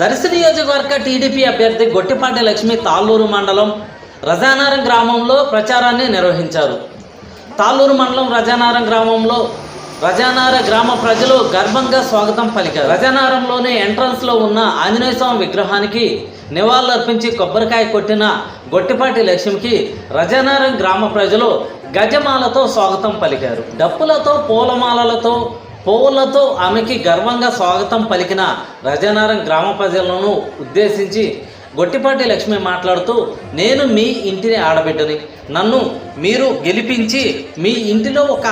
దర్శి నియోజకవర్గ టీడీపీ అభ్యర్థి గొట్టిపాటి లక్ష్మి తాళ్ళూరు మండలం రజానారం గ్రామంలో ప్రచారాన్ని నిర్వహించారు. తాళ్ళూరు మండలం రజానారం గ్రామంలో రజానార గ్రామ ప్రజలు గర్వంగా స్వాగతం పలికారు. రజానారంలోని ఎంట్రన్స్లో ఉన్న ఆంజనేయ స్వామి విగ్రహానికి నివాళులర్పించి కొబ్బరికాయ కొట్టిన గొట్టిపాటి లక్ష్మికి రజానారం గ్రామ ప్రజలు గజమాలతో స్వాగతం పలికారు. డప్పులతో పువ్వులతో ఆమెకి గర్వంగా స్వాగతం పలికిన రజానారం గ్రామ ప్రజలను ఉద్దేశించి గొట్టిపాటి లక్ష్మి మాట్లాడుతూ, నేను మీ ఇంటిని ఆడబిడ్డని, నన్ను మీరు గెలిపించి మీ ఇంటిలో ఒక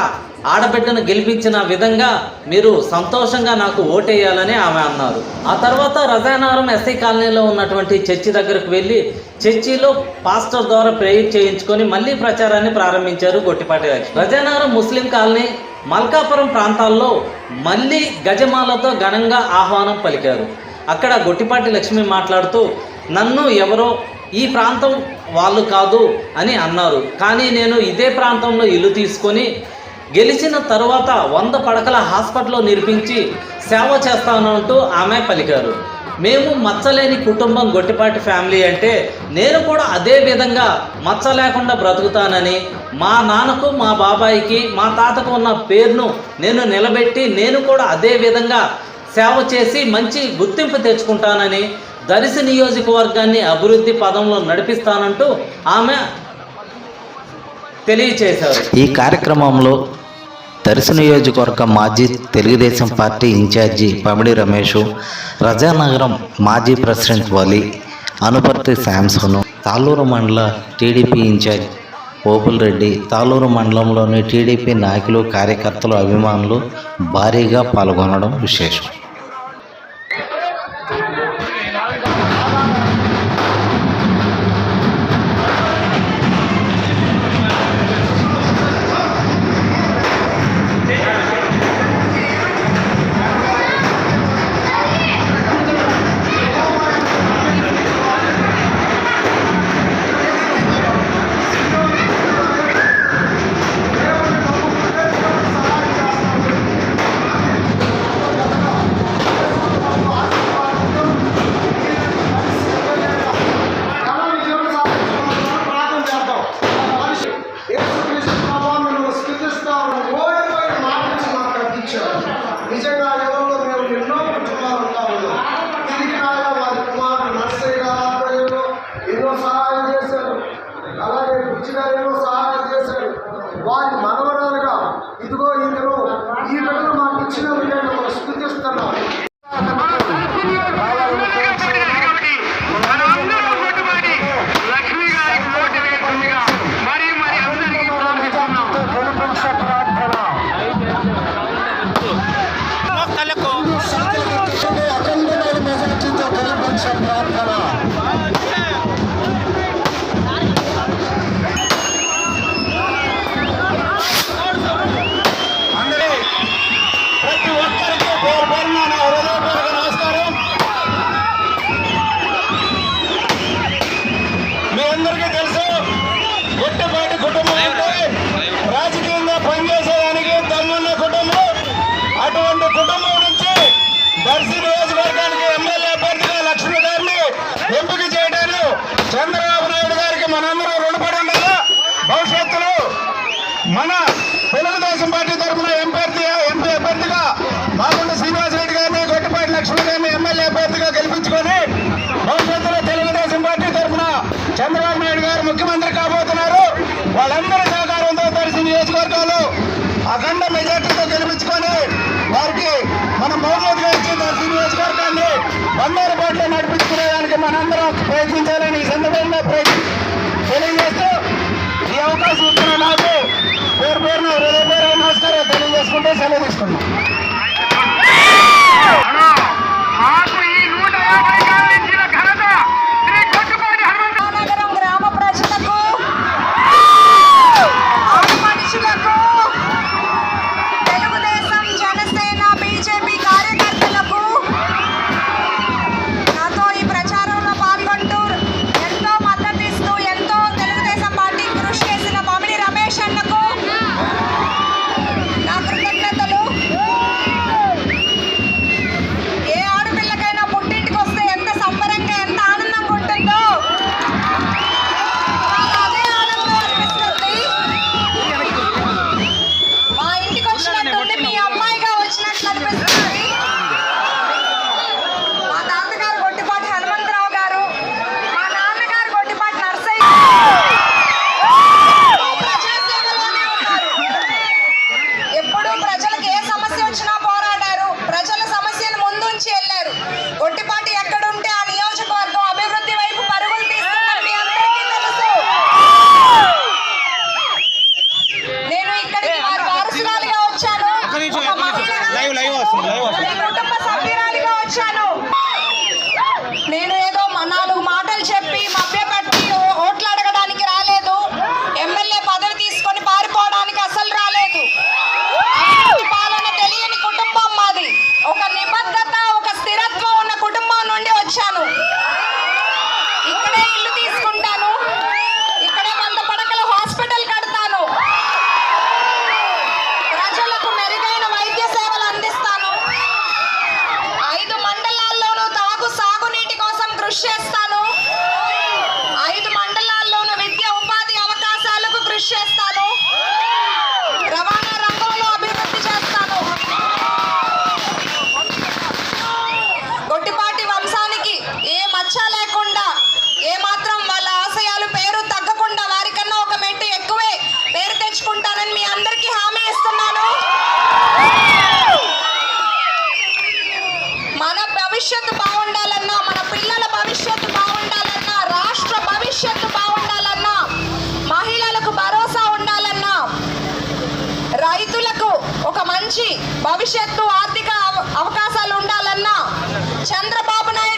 ఆడబిడ్డను గెలిపించిన విధంగా మీరు సంతోషంగా నాకు ఓటేయాలని ఆమె అన్నారు. ఆ తర్వాత రజానారం ఎస్ఐ కాలనీలో ఉన్నటువంటి చర్చి దగ్గరకు వెళ్ళి చర్చిలో పాస్టర్ ద్వారా ప్రేయర్ చేయించుకొని మళ్ళీ ప్రచారాన్ని ప్రారంభించారు గొట్టిపాటి లక్ష్మి. రజానారం ముస్లిం కాలనీ, మల్కాపురం ప్రాంతాల్లో మళ్ళీ గజమాలతో ఘనంగా ఆహ్వానం పలికారు. అక్కడ గొట్టిపాటి లక్ష్మి మాట్లాడుతూ, నన్ను ఎవరో ఈ ప్రాంతం వాళ్ళు కాదు అని అన్నారు, కానీ నేను ఇదే ప్రాంతంలో ఇల్లు తీసుకొని గెలిచిన తర్వాత 100 పడకల హాస్పిటల్లో నిర్మించి సేవ చేస్తానంటూ ఆమె పలికారు. మేము మచ్చలేని కుటుంబం గొట్టిపాటి ఫ్యామిలీ అంటే నేను కూడా అదే విధంగా మచ్చ లేకుండా బ్రతుకుతానని, మా నాన్నకు మా బాబాయికి మా తాతకు ఉన్న పేరును నేను నిలబెట్టి నేను కూడా అదే విధంగా సేవ చేసి మంచి గుర్తింపు తెచ్చుకుంటానని, దర్శి నియోజకవర్గాన్ని అభివృద్ధి పదంలో నడిపిస్తానంటూ ఆమె తెలియచేశారు. ఈ కార్యక్రమంలో దర్శి నియోజకవర్గ మాజీ తెలుగుదేశం పార్టీ ఇన్ఛార్జి పమిడి రమేష్, రజానగరం మాజీ ప్రెసిడెంట్ వలి, అనుపర్తి శాంసను, తాళ్ళూరు మండల టీడీపీ ఇన్ఛార్జ్ ఓపుల్ రెడ్డి, తాళ్ళూరు మండలంలోని టీడీపీ నాయకులు, కార్యకర్తలు, అభిమానులు భారీగా పాల్గొనడం విశేషం. నిజంగా యుగంలో మేము ఎన్నో కుటుంబాలు ఉంటాము. తిరిగి నాయన వారి కుమారుడు నర్సయ్య గారు ఆధ్వర్యంలో ఎన్నో సహాయం చేశారు. అలాగే బుజ్జి గారు ఎన్నో సహాయం చేశారు. వారి మనవరాలుగా ఇదిగో ఈయనను ఈ బిడ్డను మాకు ఇచ్చిన విధంగా మనం స్తుతిస్తున్నాం. గొట్టిపాటి కుటుంబం అంటే రాజకీయంగా పనిచేసేదానికి దమ్మున్న కుటుంబం. అటువంటి కుటుంబం నుంచి దర్శి నియోజకవర్గానికి ఎమ్మెల్యే అభ్యర్థిగా లక్ష్మి గారిని ఎంపిక చేయడానికి చంద్రబాబు నాయుడు గారికి మనందరూ రుణపడి ఉండాలా. భవిష్యత్తులో మన తెలుగుదేశం పార్టీ తరఫున ఎంపీ అభ్యర్థిగా మాగుంట శ్రీనివాసరెడ్డి గారిని, గొట్టిపాటి లక్ష్మి గారిని ఎమ్మెల్యే అభ్యర్థిగా గెలిపించుకొని భవిష్యత్తులో తెలుగుదేశం పార్టీ తరఫున చంద్రబాబు నాయుడు గారు ముఖ్యమంత్రి కాబోతున్నారు. వాళ్ళందరి సహకారంతో దర్శి నియోజకవర్గాలు అఖండ మెజార్టీతో గెలిపించుకొని వారికి మనం బహుమతిగా ఇచ్చి దర్శి నియోజకవర్గాన్ని 100 కోట్లు నడిపించుకునేదానికి మనందరం ప్రయత్నించాలని ఈ సందర్భంగా తెలియజేస్తూ ఈ అవకాశం ఇచ్చిన నాకు పేరున హృదయపూర్వక నమస్కారం తెలియజేసుకుంటూ సెలవు తీసుకున్నాం. నా కృతజ్ఞతలు. రైతులకు ఒక మంచి భవిష్యత్తు ఆర్థిక అవకాశాలు ఉండాలన్నా చంద్రబాబు నాయుడు